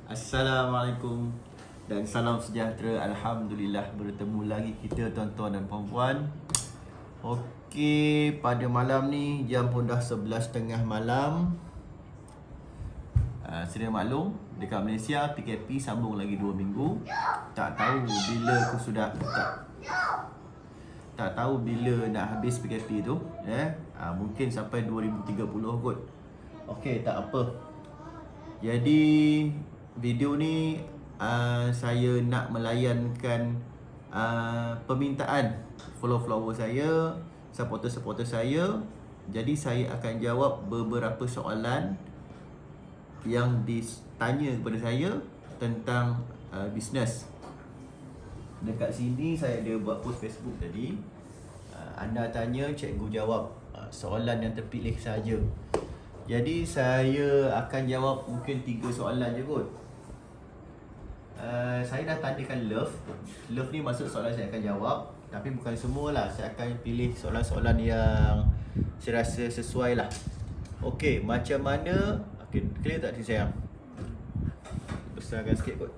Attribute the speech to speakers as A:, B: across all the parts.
A: Assalamualaikum dan salam sejahtera. Alhamdulillah bertemu lagi kita tuan-tuan dan puan-puan. Okey, pada malam ni jam pun dah 11.30 malam. Sedia maklum dekat Malaysia PKP sambung lagi 2 minggu. Tak tahu bila tak tahu bila nak habis PKP tu, mungkin sampai 2030 kot. Okey, tak apa. Jadi video ni saya nak melayankan permintaan follower saya, supporter saya. Jadi saya akan jawab beberapa soalan yang ditanya kepada saya tentang bisnes. Dekat sini saya ada buat post Facebook tadi. Anda tanya, cikgu jawab. Soalan yang terpilih saja. Jadi saya akan jawab mungkin 3 soalan je kot. Saya dah tandakan love. Love ni maksud soalan saya akan jawab. Tapi bukan semualah. Saya akan pilih soalan-soalan yang saya rasa sesuai lah. Okey, macam mana? Okey, clear tak sini sayang? Besarkan sikit kot.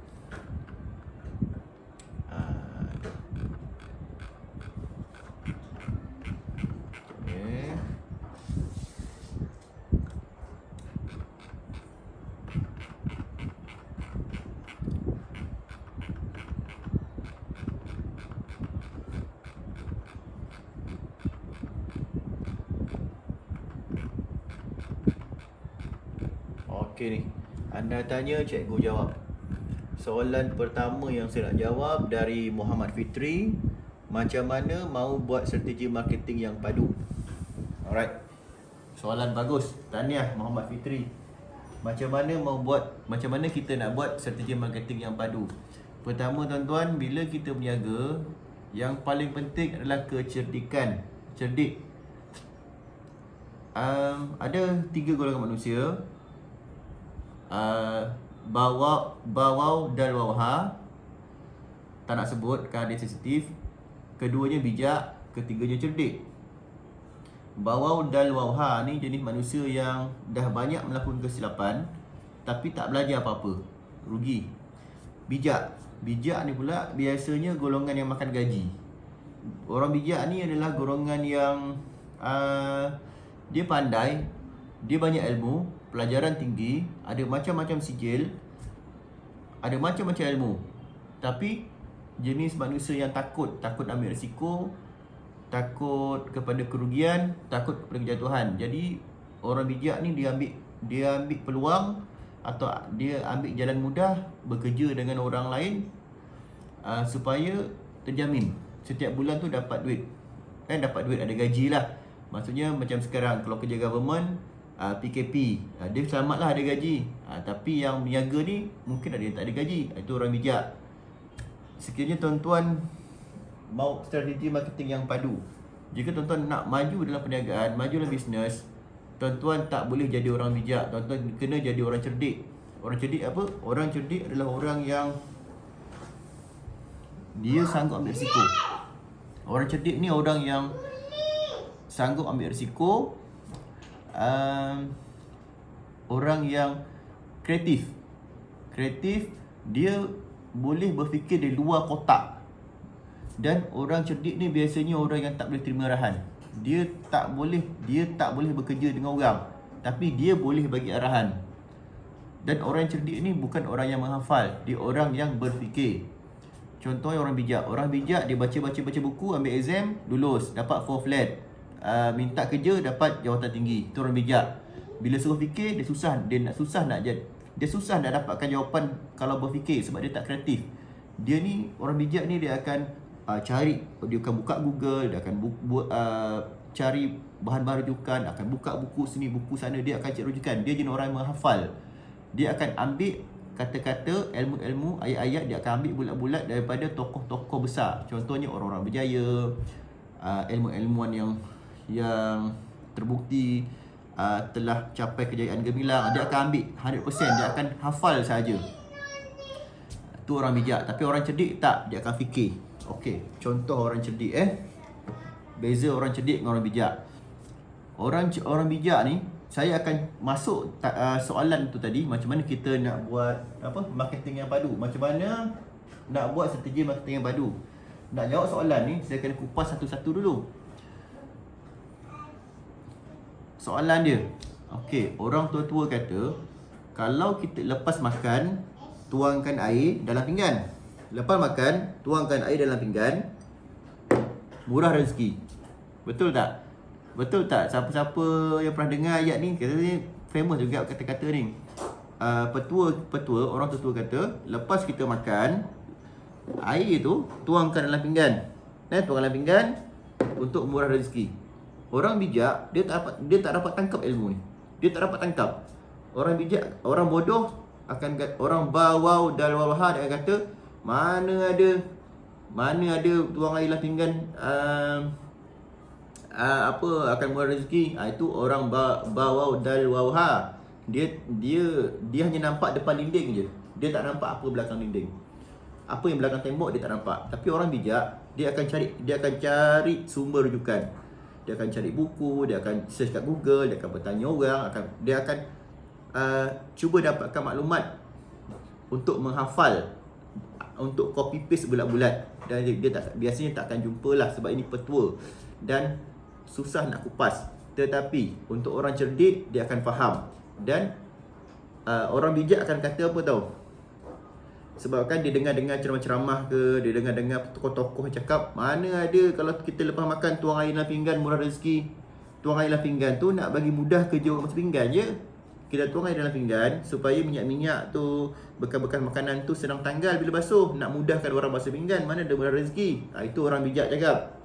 A: Okey ni, anda tanya, cikgu jawab. Soalan pertama yang saya nak jawab dari Muhammad Fitri. Macam mana mau buat strategi marketing yang padu? Alright, soalan bagus. Tahniah Muhammad Fitri. Macam mana kita nak buat strategi marketing yang padu? Pertama tuan-tuan, bila kita berniaga, yang paling penting adalah kecerdikan. Cerdik. Ada 3 golongan manusia. Bawau dan wawha. Tak nak sebut kerana dia sensitif. Keduanya bijak, ketiganya cerdik. Bawau dan wawha ni jenis manusia yang dah banyak melakukan kesilapan tapi tak belajar apa-apa, rugi. Bijak ni pula biasanya golongan yang makan gaji. Orang bijak ni adalah golongan yang dia pandai, dia banyak ilmu, pelajaran tinggi, ada macam-macam sijil, ada macam-macam ilmu. Tapi jenis manusia yang takut ambil risiko, takut kepada kerugian, takut kepada kejatuhan. Jadi orang bijak ni dia ambil peluang atau dia ambil jalan mudah bekerja dengan orang lain supaya terjamin setiap bulan tu dapat duit. Dapat duit, ada gaji lah. Maksudnya macam sekarang kalau kerja government, PKP, dia selamatlah ada gaji. Tapi yang berniaga ni mungkin ada yang tak ada gaji. Itu orang bijak. Sekiranya tuan-tuan mau strategi marketing yang padu, jika tuan-tuan nak maju dalam perniagaan, maju dalam bisnes, tuan-tuan tak boleh jadi orang bijak. Tuan-tuan kena jadi orang cerdik. Orang cerdik apa? Orang cerdik adalah orang yang dia sanggup ambil risiko. Orang cerdik ni orang yang sanggup ambil risiko. Orang yang kreatif. Dia boleh berfikir di luar kotak. Dan orang cerdik ni biasanya orang yang tak boleh terima arahan. Dia tak boleh bekerja dengan orang, tapi dia boleh bagi arahan. Dan orang cerdik ni bukan orang yang menghafal, dia orang yang berfikir. Contohnya orang bijak. Orang bijak dia baca buku, ambil exam, lulus, dapat 4 flat. Minta kerja, dapat jawatan tinggi. Itu orang bijak. Bila suruh fikir, dia susah nak dapatkan jawapan kalau berfikir sebab dia tak kreatif. Dia ni, orang bijak ni dia akan cari, dia akan buka Google, dia akan cari bahan-bahan rujukan, akan buka buku sini, buku sana, dia akan cari rujukan. Dia jenis orang yang menghafal. Dia akan ambil kata-kata, ilmu-ilmu, ayat-ayat, dia akan ambil bulat-bulat daripada tokoh-tokoh besar. Contohnya orang-orang berjaya, ilmu-ilmuan yang terbukti telah capai kejayaan gemilang. Dia akan ambil 100%, dia akan hafal saja. Itu orang bijak. Tapi orang cerdik tak, dia akan fikir. Okey, contoh orang cerdik Beza orang cerdik dengan orang bijak. Orang bijak ni saya akan masuk soalan tu tadi, macam mana kita nak buat marketing yang padu. Macam mana nak buat strategi marketing yang padu. Nak jawab soalan ni, saya kena kupas satu-satu dulu. Soalan dia, okey, orang tua-tua kata kalau kita lepas makan, tuangkan air dalam pinggan. Lepas makan, tuangkan air dalam pinggan, murah rezeki. Betul tak? Betul tak? Siapa-siapa yang pernah dengar ayat ni, katanya famous juga kata-kata ni. Petua, orang tua kata, lepas kita makan, air tu tuangkan dalam pinggan. Tuangkan dalam pinggan untuk murah rezeki. Orang bijak, dia tak dapat tangkap ilmu ni. Dia tak dapat tangkap. Orang bijak, orang bodoh orang bawau dal walha dia kata, mana ada tuang air dalam pinggan akan murah rezeki. Itu orang bawau dal walha. Dia hanya nampak depan dinding je. Dia tak nampak apa belakang dinding. Apa yang belakang tembok dia tak nampak. Tapi orang bijak, dia akan cari sumber rujukan. Dia akan cari buku, dia akan search kat Google, dia akan bertanya orang, dia akan cuba dapatkan maklumat untuk menghafal, untuk copy paste bulat-bulat. Dan biasanya tak akan jumpalah, sebab ini petua dan susah nak kupas. Tetapi untuk orang cerdik, dia akan faham. Dan orang bijak akan kata apa tahu? Sebab kan dia dengar-dengar ceramah-ceramah ke, dia dengar-dengar tokoh-tokoh cakap, mana ada kalau kita lepas makan tuang air dalam pinggan murah rezeki. Tuang air dalam pinggan tu nak bagi mudah kerja orang basuh pinggan je. Kita tuang air dalam pinggan supaya minyak-minyak tu, bekas-bekas makanan tu senang tanggal bila basuh. Nak mudahkan orang basuh pinggan, mana ada murah rezeki. Itu orang bijak cakap.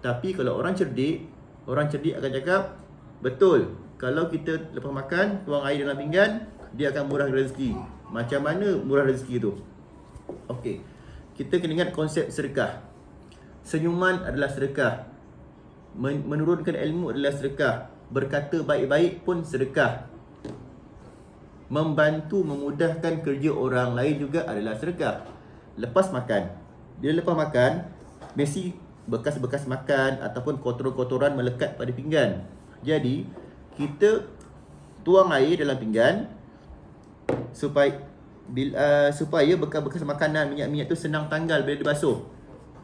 A: Tapi kalau orang cerdik akan cakap, betul, kalau kita lepas makan tuang air dalam pinggan, dia akan murah rezeki. Macam mana murah rezeki tu? Okey, kita kena ingat konsep sedekah. Senyuman adalah sedekah. Menurunkan ilmu adalah sedekah. Berkata baik-baik pun sedekah. Membantu memudahkan kerja orang lain juga adalah sedekah. Lepas makan, mesti bekas-bekas makan ataupun kotoran-kotoran melekat pada pinggan. Jadi, kita tuang air dalam pinggan supaya bekas-bekas makanan, minyak-minyak tu senang tanggal bila dibasuh.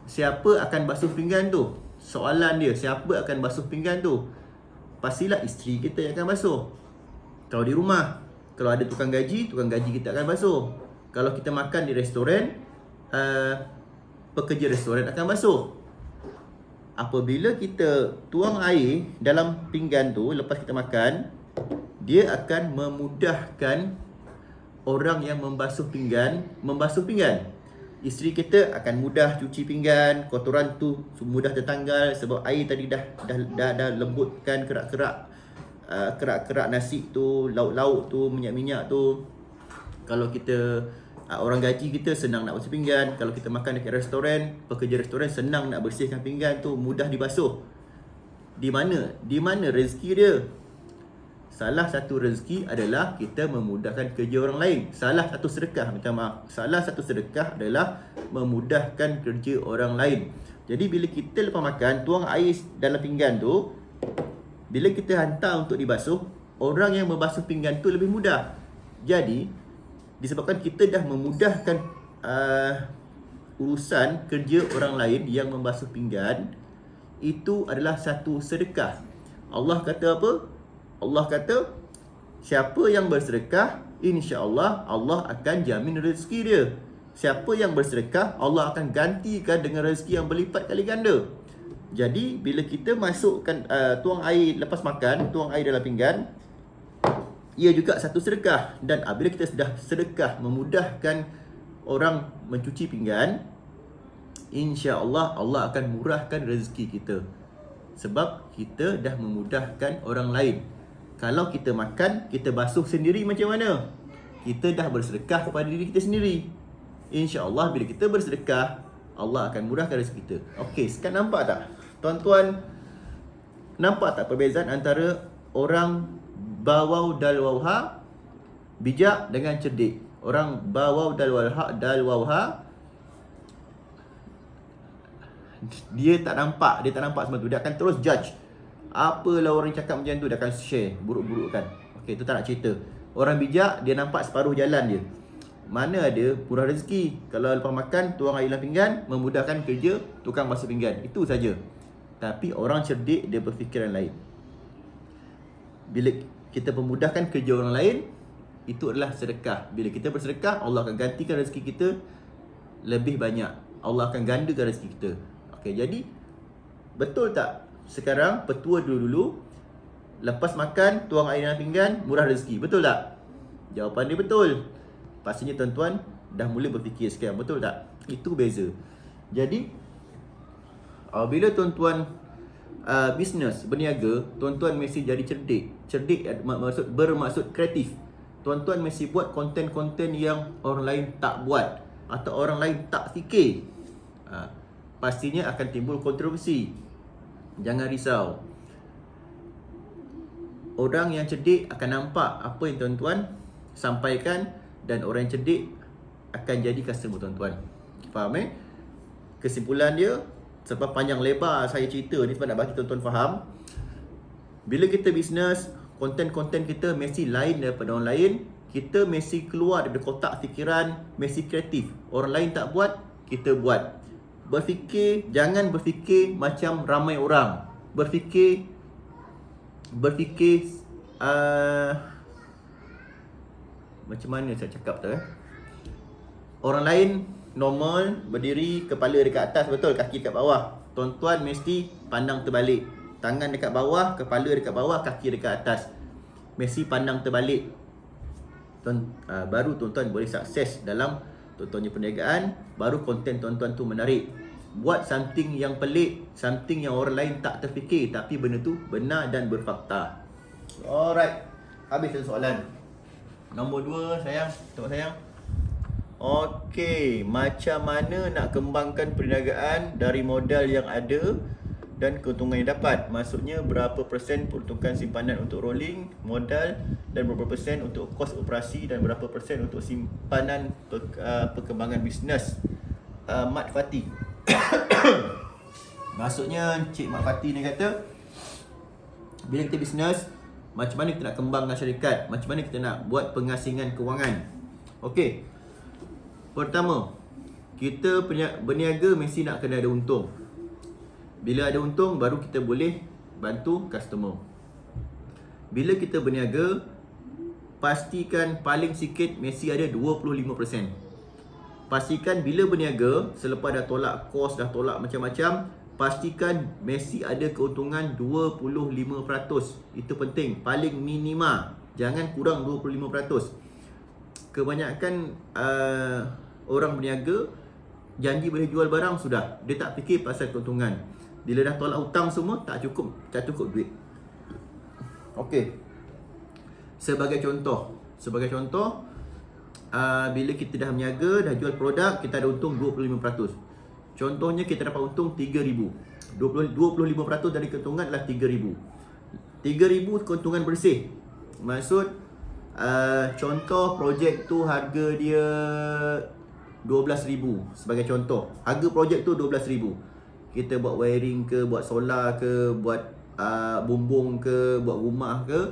A: Siapa akan basuh pinggan tu? Soalan dia, siapa akan basuh pinggan tu? Pastilah isteri kita yang akan basuh. Kalau di rumah, kalau ada tukang gaji kita akan basuh. Kalau kita makan di restoran, pekerja restoran akan basuh. Apabila kita tuang air dalam pinggan tu lepas kita makan, dia akan memudahkan orang yang membasuh pinggan. Isteri kita akan mudah cuci pinggan, kotoran tu mudah tertanggal sebab air tadi dah lembutkan kerak-kerak nasi tu, lauk-lauk tu, minyak-minyak tu. Kalau kita orang gaji kita senang nak basuh pinggan. Kalau kita makan dekat restoran, pekerja restoran senang nak bersihkan pinggan tu, mudah dibasuh. Di mana rezeki dia? Salah satu rezeki adalah kita memudahkan kerja orang lain. Salah satu sedekah adalah memudahkan kerja orang lain. Jadi bila kita lepas makan, tuang air dalam pinggan tu, bila kita hantar untuk dibasuh, orang yang membasuh pinggan tu lebih mudah. Jadi, disebabkan kita dah memudahkan urusan kerja orang lain yang membasuh pinggan, itu adalah satu sedekah. Allah kata apa? Allah kata, siapa yang bersedekah, insya-Allah Allah akan jamin rezeki dia. Siapa yang bersedekah, Allah akan gantikan dengan rezeki yang berlipat kali ganda. Jadi, bila kita masukkan tuang air lepas makan, tuang air dalam pinggan, ia juga satu sedekah. Dan apabila kita sudah sedekah memudahkan orang mencuci pinggan, insya-Allah Allah akan murahkan rezeki kita. Sebab kita dah memudahkan orang lain. Kalau kita makan, kita basuh sendiri macam mana? Kita dah bersedekah kepada diri kita sendiri. InsyaAllah bila kita bersedekah, Allah akan murahkan rezeki kita. Okey, sekarang nampak tak? Tuan-tuan, nampak tak perbezaan antara orang bawau dal wawha, bijak dengan cerdik? Orang bawau dal wawha, dia tak nampak semua tu. Dia akan terus judge. Apalah orang cakap macam tu, dia akan share buruk-buruk kan. Okey, tu tak nak cerita. Orang bijak, dia nampak separuh jalan dia. Mana ada murah rezeki. Kalau lepas makan, tuang air dalam pinggan, memudahkan kerja tukang basuh pinggan. Itu saja. Tapi orang cerdik, dia berfikiran lain. Bila kita memudahkan kerja orang lain, itu adalah sedekah. Bila kita bersedekah, Allah akan gantikan rezeki kita lebih banyak. Allah akan gandakan rezeki kita. Okey, jadi betul tak sekarang petua dulu-dulu lepas makan tuang air dalam pinggan murah rezeki? Betul tak? Jawapan dia betul. Pastinya tuan-tuan dah mula berfikir sekarang, betul tak? Itu beza. Jadi bila tuan-tuan bisnes, berniaga, tuan-tuan mesti jadi cerdik. Cerdik bermaksud kreatif. Tuan-tuan mesti buat konten-konten yang orang lain tak buat atau orang lain tak fikir. Pastinya akan timbul kontroversi. Jangan risau. Orang yang cerdik akan nampak apa yang tuan-tuan sampaikan dan orang yang cerdik akan jadi customer tuan-tuan. Faham Kesimpulan dia, sebab panjang lebar saya cerita ni sebab nak bagi tuan-tuan faham. Bila kita bisnes, konten-konten kita mesti lain daripada orang lain. Kita mesti keluar daripada kotak fikiran, mesti kreatif. Orang lain tak buat, kita buat. Berfikir, jangan berfikir macam ramai orang. Berfikir macam mana saya cakap tu Orang lain normal, berdiri, kepala dekat atas, betul, kaki dekat bawah. Tuan-tuan mesti pandang terbalik. Tangan dekat bawah, kepala dekat bawah, kaki dekat atas. Mesti pandang terbalik. Baru tuan-tuan boleh sukses dalam tuan-tuannya perniagaan. Baru konten tuan-tuan tu menarik. Buat something yang pelik, something yang orang lain tak terfikir, tapi benda tu benar dan berfakta. Alright, habis satu soalan. Nombor 2 sayang, tengok sayang. Okey, macam mana nak kembangkan perniagaan dari modal yang ada dan keuntungan yang dapat? Maksudnya berapa persen peruntukan simpanan untuk rolling modal dan berapa persen untuk kos operasi dan berapa persen untuk simpanan perkembangan bisnes. Mat Fatih. Maksudnya Cik Mat Fatih ni kata, bila kita bisnes, macam mana kita nak kembangkan syarikat, macam mana kita nak buat pengasingan kewangan. Okey, pertama, kita berniaga mesti nak kena ada untung. Bila ada untung, baru kita boleh bantu customer. Bila kita berniaga, pastikan paling sikit mesti ada 25%. Pastikan bila berniaga, selepas dah tolak kos, dah tolak macam-macam, pastikan mesti ada keuntungan 25%. Itu penting, paling minima. Jangan kurang 25%. Kebanyakan orang berniaga janji boleh jual barang sudah, dia tak fikir pasal keuntungan. Bila dah tolak hutang semua, tak cukup duit. Okey. Sebagai contoh, bila kita dah berniaga, dah jual produk, kita ada untung 25%. Contohnya kita dapat untung 3,000. 25% dari keuntungan adalah 3,000. 3,000 keuntungan bersih. Maksud contoh projek tu harga dia 12,000 sebagai contoh. Harga projek tu 12,000. Kita buat wiring ke, buat solar ke, buat bumbung ke, buat rumah ke,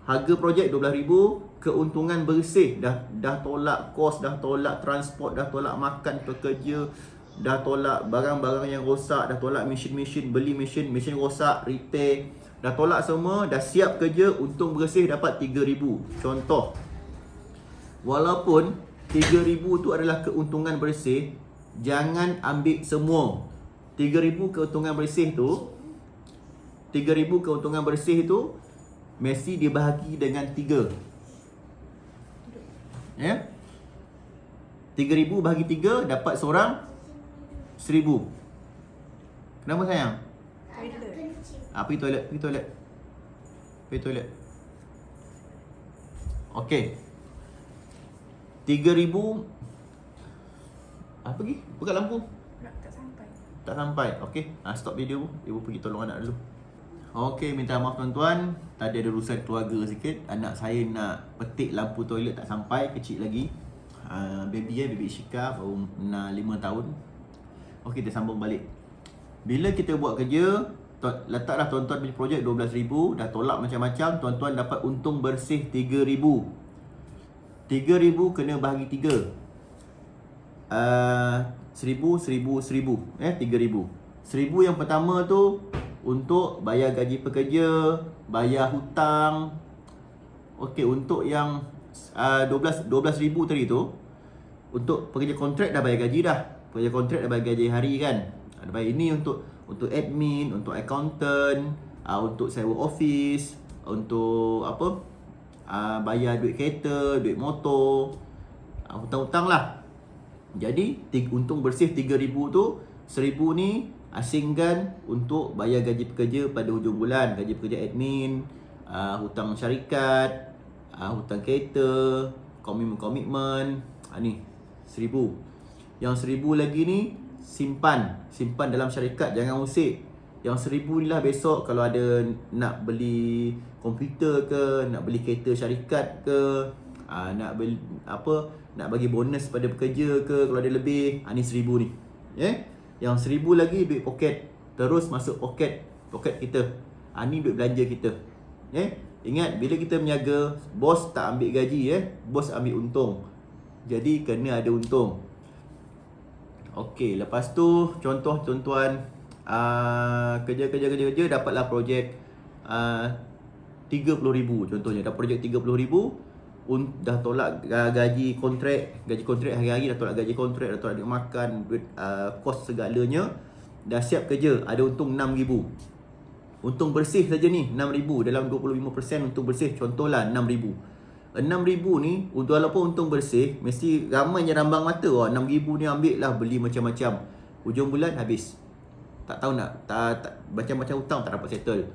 A: harga projek 12,000. Keuntungan bersih, dah tolak kos, dah tolak transport, dah tolak makan pekerja, dah tolak barang-barang yang rosak, dah tolak mesin-mesin, beli mesin rosak, repair, dah tolak semua, dah siap kerja, untung bersih dapat 3,000. Contoh. Walaupun 3,000 tu adalah keuntungan bersih, jangan ambil semua. 3,000 keuntungan bersih tu, 3,000 keuntungan bersih tu mesti dibahagi dengan 3. Ya. 3,000 bahagi 3 dapat seorang 1,000. Kenapa sayang? Pergi toilet. Okey. 3,000 pergi buka lampu. Tak sampai. Okey. Stop video. Ibu pergi tolong anak dulu. Okey, minta maaf tuan-tuan. Tadi ada urusan keluarga sikit. Anak saya nak petik lampu toilet tak sampai, kecil lagi. Baby Ishika baru 5 tahun. Okey, kita sambung balik. Bila kita buat kerja, letaklah tuan-tuan punya projek 12,000, dah tolak macam-macam, tuan-tuan dapat untung bersih 3,000. 3,000 kena bahagi 3. 1,000, 1,000, 1,000. 3,000. 1,000 yang pertama tu untuk bayar gaji pekerja, bayar hutang. Okey, untuk yang 12,000 tadi tu, untuk pekerja kontrak dah bayar gaji dah. Pekerja kontrak dah bayar gaji hari kan. Ada bayar ini untuk admin, untuk accountant, untuk sewa office, untuk apa? Bayar duit kereta, duit motor, hutang-hutang lah. Jadi untung bersih 3,000 tu, 1,000 ni asingkan untuk bayar gaji pekerja pada hujung bulan, gaji pekerja admin, hutang syarikat, hutang kereta, komitmen. Ni 1,000. Yang 1,000 lagi ni simpan dalam syarikat, jangan usik. Yang 1,000 ni lah besok kalau ada nak beli komputer ke, nak beli kereta syarikat ke, nak beli apa, nak bagi bonus pada pekerja ke kalau ada lebih, ni 1,000 ni. Yang 1,000 lagi duit poket, terus masuk poket kita. Ni duit belanja kita. Ingat, bila kita berniaga, bos tak ambil gaji, bos ambil untung. Jadi kena ada untung. Okey, lepas tu contoh tuan-tuan kerja dapatlah projek 30,000 contohnya. Dah projek 30,000, dah tolak gaji kontrak hari-hari, dah tolak gaji kontrak, dah tolak duit makan, duit kos segalanya, dah siap kerja, ada untung 6,000. Untung bersih saja ni 6,000, dalam 25% untung bersih, contohlah 6,000. 6,000 ni, walaupun untung bersih, mesti ramai je rambang mata. 6,000 ni ambil lah, beli macam-macam. Hujung bulan habis. Tak tahu nak, macam-macam hutang tak dapat settle.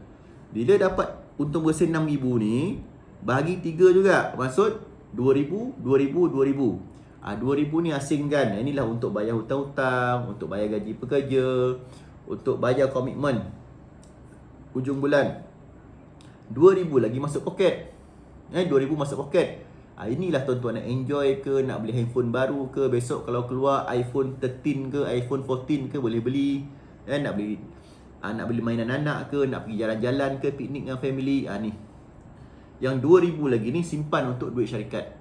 A: Bila dapat untung bersih 6,000 ni, bahagi 3 juga. Maksud 2,000, 2,000, 2,000. 2,000 ni asingkan. Inilah untuk bayar hutang-hutang, untuk bayar gaji pekerja, untuk bayar komitmen hujung bulan. 2,000 lagi masuk poket. 2,000 masuk poket. Inilah tuan-tuan nak enjoy ke, nak beli handphone baru ke, besok kalau keluar iPhone 13 ke, iPhone 14 ke, boleh beli. Nak beli mainan anak ke, nak pergi jalan-jalan ke, piknik dengan family. Ni. Yang 2,000 lagi ni simpan untuk duit syarikat.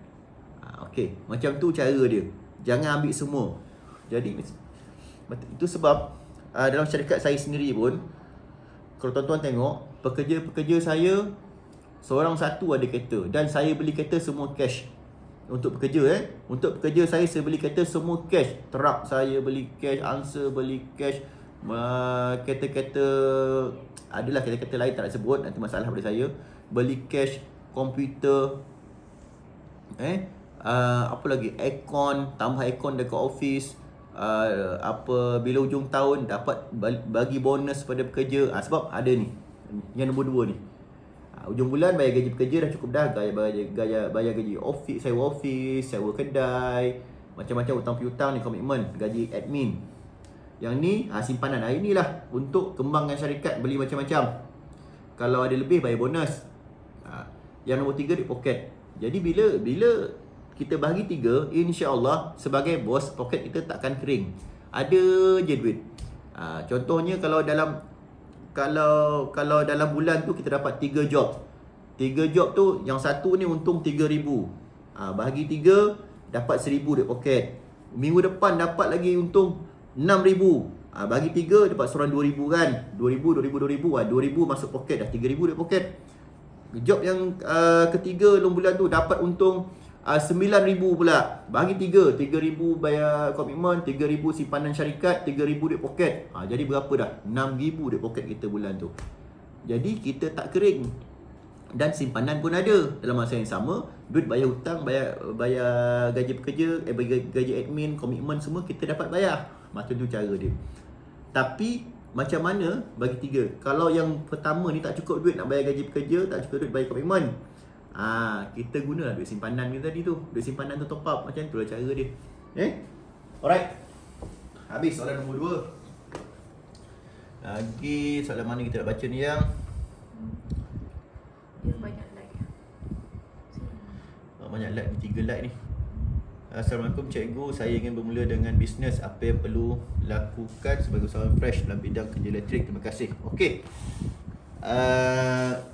A: Okey, macam tu cara dia. Jangan ambil semua. Jadi itu sebab dalam syarikat saya sendiri pun, kalau tuan-tuan tengok, pekerja-pekerja saya seorang satu ada kereta, dan saya beli kereta semua cash. Untuk pekerja untuk pekerja saya beli kereta semua cash. Truck saya beli cash, Answer beli cash, kereta-kereta, adalah kereta-kereta lain tak nak sebut, nanti masalah pada saya. Beli cash, komputer, apa lagi, aircon, tambah aircon dekat office. Bila hujung tahun dapat bagi bonus pada pekerja. Sebab ada ni, yang nombor 2 ni, hujung bulan bayar gaji pekerja dah cukup dah. Bayar gaji office, sewa kedai, macam-macam hutang piutang ni, komitmen, gaji admin. Yang ni simpanan. Inilah untuk kembangkan syarikat, beli macam-macam. Kalau ada lebih bayar bonus. Yang nombor 3 di poket. Jadi bila kita bahagi 3, insya-Allah sebagai bos, poket kita takkan kering. Ada je duit. Contohnya kalau dalam bulan tu kita dapat 3 job. 3 job tu yang satu ni untung 3,000. Bahagi 3 dapat 1,000 duit poket. Minggu depan dapat lagi untung 6,000. Bagi 3 dapat seorang 2,000 kan. 2,000, 2,000 masuk poket, dah 3,000 duit poket. Job yang ketiga dalam bulan tu dapat untung 9,000 pula. Bagi 3, 3,000 bayar komitmen, 3,000 simpanan syarikat, 3,000 duit poket. Jadi berapa dah? 6,000 duit poket kita bulan tu. Jadi kita tak kering. Dan simpanan pun ada. Dalam masa yang sama, duit bayar hutang, bayar gaji pekerja, gaji admin, komitmen semua kita dapat bayar. Macam tu cara dia. Tapi macam mana bagi 3? Kalau yang pertama ni tak cukup duit nak bayar gaji pekerja, tak cukup duit bayar komitmen, kita gunalah duit simpanan kita tadi tu. Duit simpanan tu top up. Macam tu lah cara dia. Alright. Habis soalan nombor 2. Lagi soalan mana kita nak baca ni yang?
B: Dia banyak like.
A: Banyak like ni, 3 like ni. Assalamualaikum cikgu, saya ingin bermula dengan bisnes. Apa yang perlu lakukan sebagai usahawan fresh dalam bidang kerja elektrik? Terima kasih. Okey.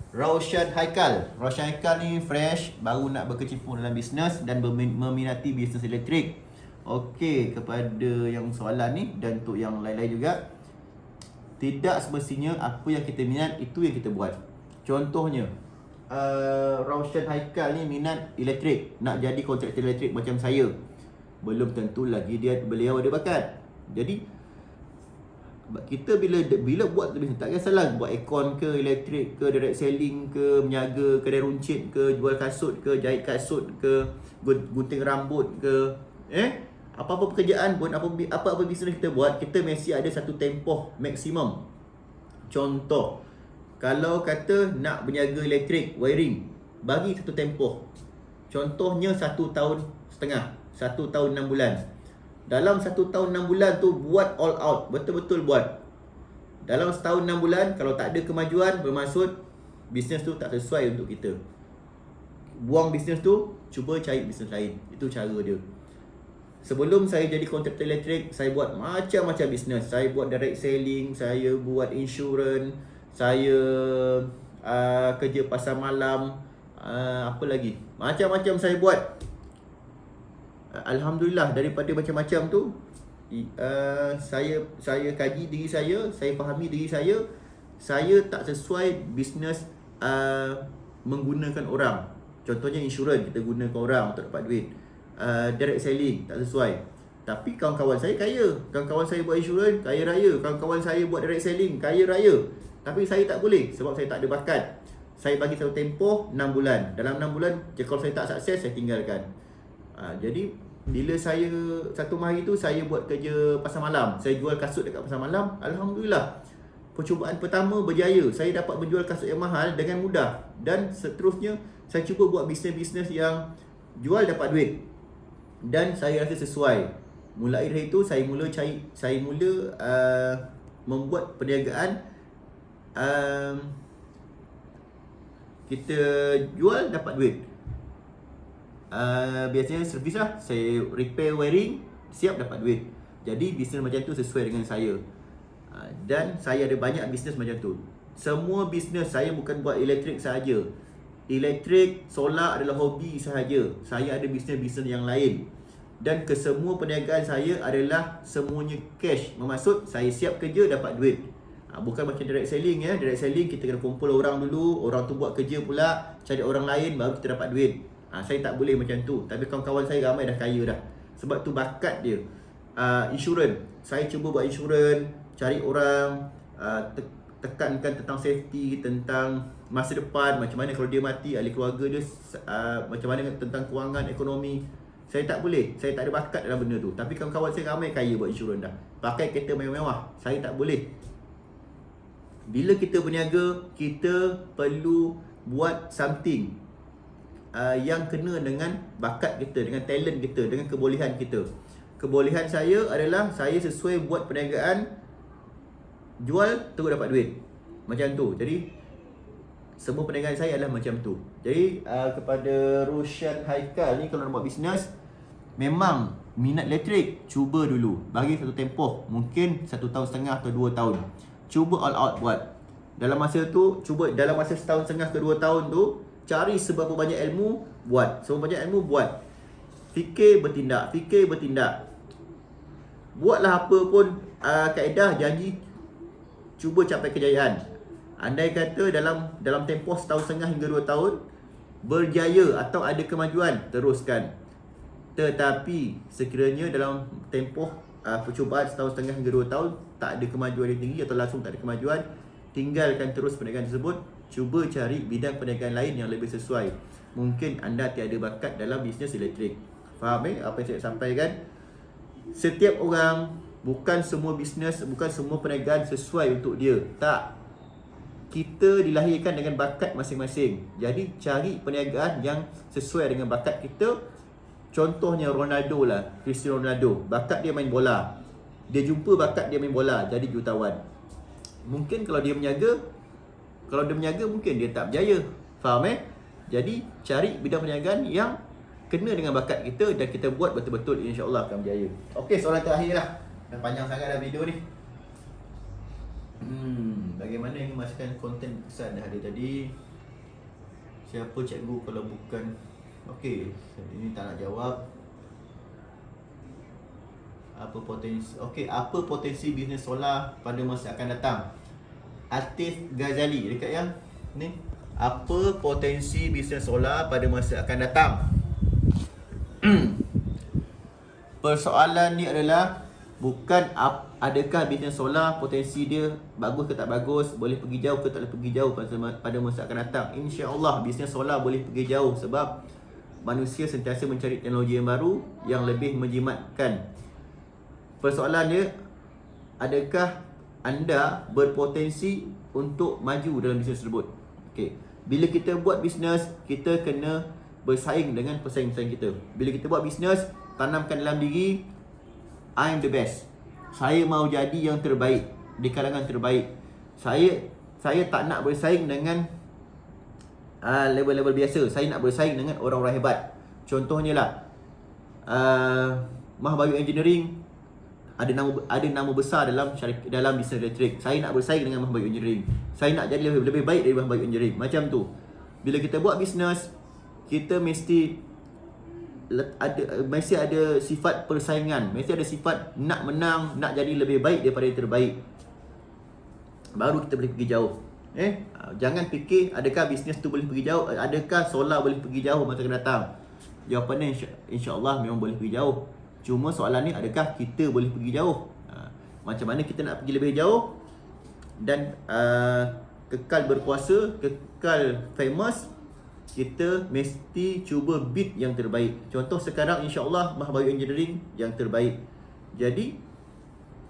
A: Raushan Haikal ni fresh, baru nak berkecimpung dalam bisnes dan meminati bisnes elektrik. Okey, kepada yang soalan ni dan untuk yang lain-lain juga, tidak semestinya apa yang kita minat itu yang kita buat. Contohnya, Raushan Haikal ni minat elektrik, nak jadi kontraktor elektrik macam saya. Belum tentu lagi beliau ada bakat. Jadi kita bila buat bisnes, tak kisahlah buat aircon ke, elektrik ke, direct selling ke, menjaga kedai runcit ke, jual kasut ke, jahit kasut ke, gunting rambut ke, apa-apa pekerjaan pun, apa-apa bisnes kita buat, kita mesti ada satu tempoh maksimum. Contoh, kalau kata nak berniaga elektrik, wiring, bagi satu tempoh. Contohnya 1 tahun setengah, 1 tahun 6 bulan. Dalam 1 tahun 6 bulan tu buat all out, betul-betul buat. Dalam setahun 6 bulan, kalau tak ada kemajuan, bermaksud bisnes tu tak sesuai untuk kita. Buang bisnes tu, cuba cari bisnes lain. Itu cara dia. Sebelum saya jadi kontraktor elektrik, saya buat macam-macam bisnes. Saya buat direct selling, saya buat insurans, saya kerja pasar malam, apa lagi? Macam-macam saya buat. Alhamdulillah, daripada macam-macam tu, saya kaji diri saya fahami diri saya tak sesuai bisnes menggunakan orang. Contohnya insurans, kita gunakan orang untuk dapat duit. Direct selling, tak sesuai. Tapi kawan-kawan saya kaya. Kawan-kawan saya buat insurans, kaya raya. Kawan-kawan saya buat direct selling, kaya raya. Tapi saya tak boleh sebab saya tak ada bakat. Saya bagi satu tempoh 6 bulan. Dalam 6 bulan, kalau saya tak sukses, saya tinggalkan. Jadi bila saya satu hari tu saya buat kerja pasar malam, saya jual kasut dekat pasar malam. Alhamdulillah, percubaan pertama berjaya. Saya dapat menjual kasut yang mahal dengan mudah. Dan seterusnya saya cuba buat bisnes-bisnes yang jual dapat duit, dan saya rasa sesuai. Mulai dari itu saya mula membuat perniagaan. Kita jual dapat duit. Biasanya servis lah, saya repair wiring, siap dapat duit. Jadi bisnes macam tu sesuai dengan saya. Dan saya ada banyak bisnes macam tu. Semua bisnes saya bukan buat elektrik sahaja. Elektrik, solar adalah hobi sahaja. Saya ada bisnes-bisnes yang lain. Dan kesemua perniagaan saya adalah semuanya cash. Bermaksud saya siap kerja dapat duit. Bukan macam direct selling ya. Direct selling kita kena kumpul orang dulu, orang tu buat kerja pula, cari orang lain baru kita dapat duit. Saya tak boleh macam tu. Tapi kawan-kawan saya ramai dah kaya dah. Sebab tu bakat dia. Insurans, saya cuba buat insurans, cari orang, tekankan tentang safety, tentang masa depan, macam mana kalau dia mati, ahli keluarga dia, macam mana tentang kewangan, ekonomi. Saya tak boleh, saya tak ada bakat dalam benda tu. Tapi kawan-kawan saya ramai kaya buat insurans dah. Pakai kereta mewah-mewah, saya tak boleh. Bila kita berniaga, kita perlu buat something yang kena dengan bakat kita, dengan talent kita, dengan kebolehan kita. Kebolehan saya adalah saya sesuai buat perniagaan, jual terus dapat duit. Macam tu. Jadi semua perniagaan saya adalah macam tu. Jadi kepada Raushan Haikal ni, kalau nak buat bisnes, memang minat elektrik, cuba dulu. Bagi satu tempoh, mungkin 1 tahun setengah atau 2 tahun. Cuba all out buat. Dalam masa tu, cuba dalam masa 1 tahun setengah ke 2 tahun tu, cari seberapa banyak ilmu, buat. Seberapa banyak ilmu, buat. Fikir, bertindak. Fikir, bertindak. Buatlah apa pun kaedah, janji, cuba capai kejayaan. Andai kata dalam tempoh 1 tahun setengah hingga 2 tahun berjaya atau ada kemajuan, teruskan. Tetapi sekiranya dalam tempoh percubaan 1 tahun setengah hingga 2 tahun tak ada kemajuan yang tinggi atau langsung tak ada kemajuan, tinggalkan terus perniagaan tersebut. Cuba cari bidang perniagaan lain yang lebih sesuai. Mungkin anda tiada bakat dalam bisnes elektrik. Faham apa yang saya sampaikan? Setiap orang, bukan semua bisnes, bukan semua perniagaan sesuai untuk dia. Tak. Kita dilahirkan dengan bakat masing-masing. Jadi cari perniagaan yang sesuai dengan bakat kita. Contohnya Ronaldo lah, Cristiano Ronaldo. Bakat dia main bola. Dia jumpa bakat dia main bola, jadi jutawan. Mungkin kalau dia berniaga mungkin dia tak berjaya. Faham Jadi cari bidang perniagaan yang kena dengan bakat kita dan kita buat betul-betul, insya-Allah akan berjaya. Okey, soalan terakhir lah. Dah panjang sangat dah video ni. Bagaimana ingin memastikan konten kesan dah ada tadi? Siapa cikgu kalau bukan? Okey, ini tak nak jawab. Apa potensi bisnes solar pada masa akan datang? Atif Ghazali dekat yang ni. Apa potensi bisnes solar pada masa akan datang? Persoalan ni adalah bukan adakah bisnes solar potensi dia bagus ke tak bagus, boleh pergi jauh ke tak boleh pergi jauh pada masa akan datang. InsyaAllah bisnes solar boleh pergi jauh sebab manusia sentiasa mencari teknologi yang baru yang lebih menjimatkan. Persoalan dia, adakah anda berpotensi untuk maju dalam bisnes tersebut? Okey. Bila kita buat bisnes, kita kena bersaing dengan pesaing-pesaing kita. Bila kita buat bisnes, tanamkan dalam diri, I'm the best. Saya mau jadi yang terbaik di kalangan terbaik. Saya tak nak bersaing dengan level-level biasa. Saya nak bersaing dengan orang-orang hebat. Contohnya lah, Mahbayu Engineering ada nama besar dalam bisnes elektrik. Saya nak bersaing dengan Mahbayu Engineering. Saya nak jadi lebih baik dari Mahbayu Engineering. Macam tu. Bila kita buat bisnes, kita mesti ada sifat persaingan, mesti ada sifat nak menang, nak jadi lebih baik daripada yang terbaik. Baru kita boleh pergi jauh. Jangan fikir adakah bisnes tu boleh pergi jauh, adakah solar boleh pergi jauh masa akan datang. Jawapannya insya-Allah memang boleh pergi jauh. Cuma soalan ni, adakah kita boleh pergi jauh? Macam mana kita nak pergi lebih jauh dan kekal berkuasa, kekal famous? Kita mesti cuba beat yang terbaik. Contoh sekarang insya-Allah Mahbayu Engineering yang terbaik. Jadi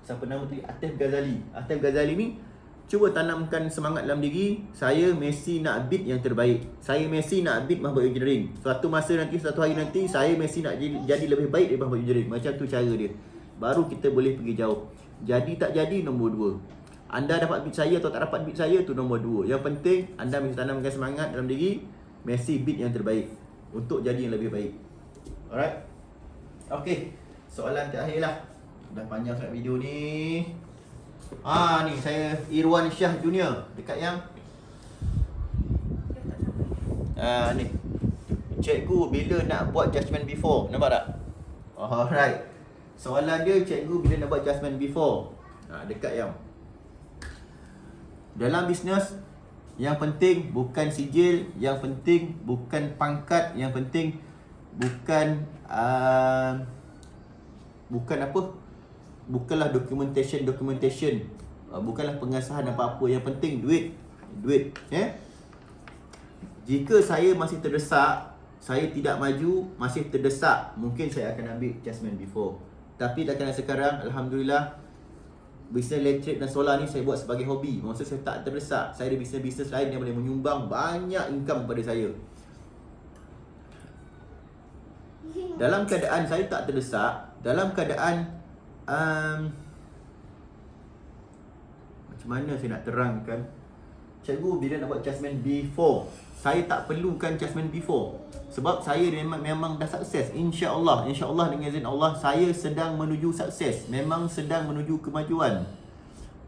A: siapa nama tadi? Atif Ghazali. Atif Ghazali ni cuba tanamkan semangat dalam diri, saya mesti nak beat yang terbaik. Saya mesti nak beat Mahbayu Engineering. Suatu hari nanti saya mesti nak jadi lebih baik daripada Mahbayu Engineering. Macam tu cara dia. Baru kita boleh pergi jauh. Jadi tak jadi, nombor 2. Anda dapat beat saya atau tak dapat beat saya, tu nombor 2. Yang penting anda mesti tanamkan semangat dalam diri, mesti beat yang terbaik untuk jadi yang lebih baik. Alright. Okey, soalan terakhir lah. Dah panjang sangat video ni. Ni saya Irwan Syah Junior dekat yang ni. Cikgu bila nak buat judgement before? Nampak tak? Alright. Soalan dia, cikgu bila nak buat judgement before? Dekat yang dalam bisnes, yang penting bukan sijil, yang penting bukan pangkat, yang penting bukanlah documentation, bukanlah pengasahan apa-apa. Yang penting duit. Jika saya masih terdesak, saya tidak maju, masih terdesak, mungkin saya akan ambil judgement before. Tapi dah kena sekarang, alhamdulillah, bisnes elektrik dan solar ni saya buat sebagai hobi. Maksud saya tak terdesak. Saya ada bisnes-bisnes lain yang boleh menyumbang banyak income kepada saya. Dalam keadaan saya tak terdesak, dalam keadaan macam mana saya nak terangkan? Cikgu bila nak buat judgement before, saya tak perlukan judgement before. Sebab saya memang dah sukses. InsyaAllah dengan izin Allah, saya sedang menuju sukses. Memang sedang menuju kemajuan.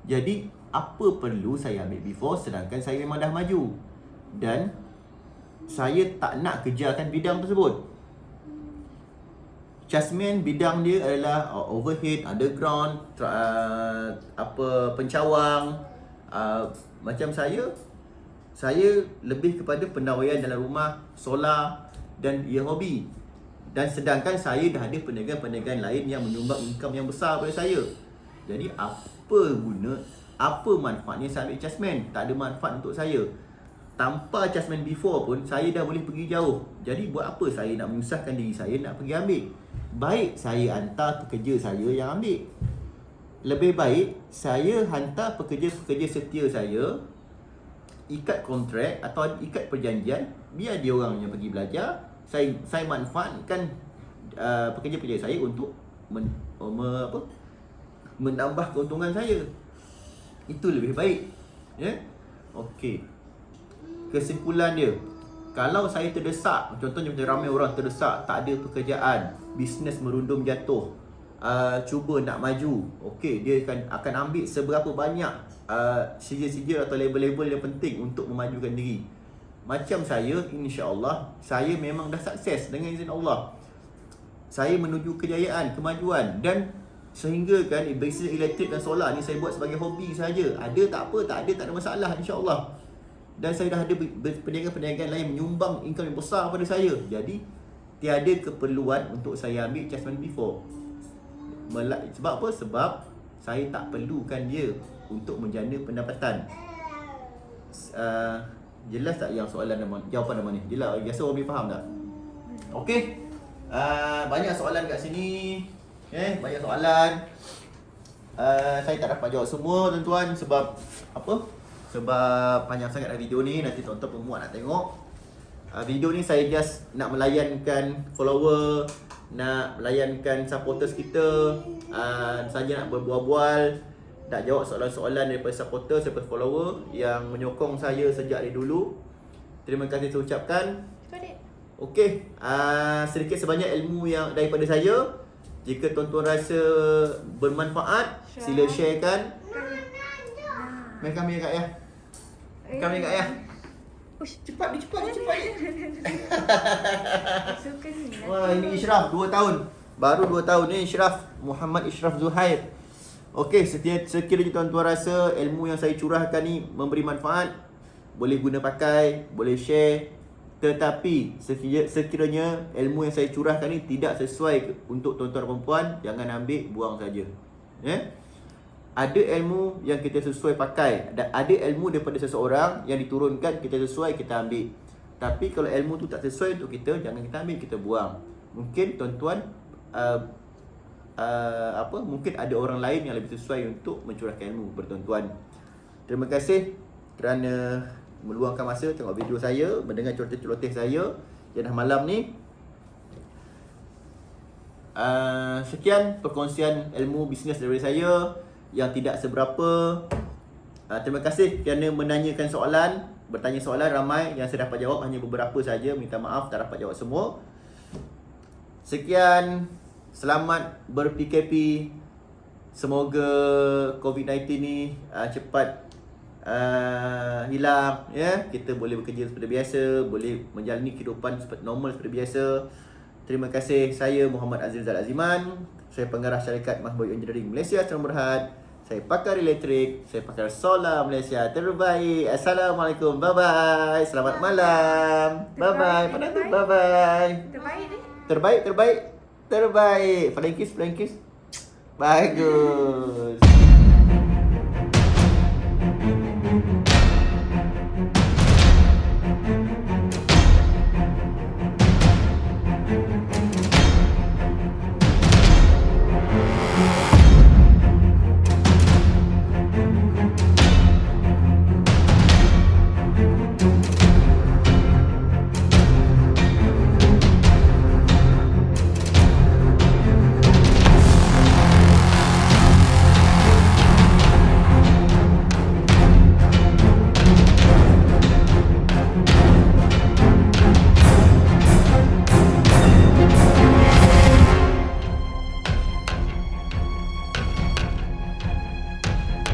A: Jadi apa perlu saya ambil before sedangkan saya memang dah maju? Dan saya tak nak kejarkan bidang tersebut. Judgement bidang dia adalah overhead, underground, pencawang. Macam saya lebih kepada pendawaian dalam rumah, solar dan ia hobi. Dan sedangkan saya dah ada perniagaan-perniagaan lain yang menyumbang income yang besar pada saya. Jadi apa guna, apa manfaatnya saya ambil judgement? Tak ada manfaat untuk saya. Tanpa judgement before pun saya dah boleh pergi jauh. Jadi buat apa saya nak menyusahkan diri saya nak pergi ambil? Baik saya hantar pekerja saya yang ambil. Lebih baik saya hantar pekerja-pekerja setia saya, ikat kontrak atau ikat perjanjian, biar dia orang yang pergi belajar. Saya manfaatkan pekerja-pekerja saya untuk menambah keuntungan saya. Itu lebih baik. Okey. Kesimpulan dia, Kalau saya terdesak, contohnya macam ramai orang terdesak, tak ada pekerjaan, bisnes merundum jatuh, cuba nak maju, okey, dia akan ambil seberapa banyak sijil-sijil atau label-label yang penting untuk memajukan diri. Macam saya, insya-Allah, saya memang dah sukses dengan izin Allah. Saya menuju kejayaan, kemajuan, dan sehingga kan bisnes elektrik dan solar ni saya buat sebagai hobi saja. Ada tak apa, tak ada masalah, insya-Allah. Dan saya dah ada perniagaan-perniagaan lain menyumbang income yang besar pada saya. Jadi tiada keperluan untuk saya ambil just 24. Sebab apa? Sebab saya tak perlukan dia untuk menjana pendapatan. Jelas tak yang soalan jawapan nama ni? Jelas, biasa orang boleh faham tak? Okey. Banyak soalan kat sini. Banyak soalan. Saya tak dapat jawab semua tuan-tuan sebab apa? Sebab panjang sangat video ni, nanti tuan-tuan pemuat nak tengok. Video ni saya just nak melayankan follower, nak melayankan supporters kita, saja nak berbual-bual, nak jawab soalan-soalan daripada supporters, daripada follower yang menyokong saya sejak dari dulu. Terima kasih saya ucapkan. Okey, sedikit sebanyak ilmu yang daripada saya. Jika tuan-tuan rasa bermanfaat, sila sharekan. Main kami kat ya. Kami kat ya. Cepat ni.
B: Suka ni.
A: Wah, ini Ishraf 2 tahun. Baru 2 tahun ni Ishraf, Muhammad Ishraf Zuhair. Okey, sekiranya tuan-tuan rasa ilmu yang saya curahkan ni memberi manfaat, boleh guna pakai, boleh share. Tetapi sekiranya ilmu yang saya curahkan ni tidak sesuai untuk tuan-tuan perempuan, jangan ambil, buang saja. Ada ilmu yang kita sesuai pakai, dan ada ilmu daripada seseorang yang diturunkan, kita sesuai, kita ambil. Tapi kalau ilmu tu tak sesuai untuk kita, jangan kita ambil, kita buang. Mungkin tuan-tuan mungkin ada orang lain yang lebih sesuai untuk mencurahkan ilmu kepada tuan-tuan. Terima kasih kerana meluangkan masa tengok video saya, mendengar celoteh-celoteh saya yang dah malam ni. Sekian perkongsian ilmu bisnes daripada saya yang tidak seberapa. Terima kasih kerana menanyakan soalan, bertanya soalan ramai. Yang saya dapat jawab hanya beberapa saja. Minta maaf tak dapat jawab semua. Sekian, selamat ber-PKP. Semoga COVID-19 ni cepat hilang, ya. Kita boleh bekerja seperti biasa, boleh menjalani kehidupan seperti normal seperti biasa. Terima kasih. Saya Muhammad Azil Zal Aziman. Saya pengarah syarikat Mahbub Engineering Malaysia Sdn Bhd. Saya pakar elektrik, saya pakar solar Malaysia terbaik. Assalamualaikum. Bye bye. Selamat malam. Bye bye. Penonton bye bye.
B: Terbaik ni.
A: Terbaik. Flankies. Bagus.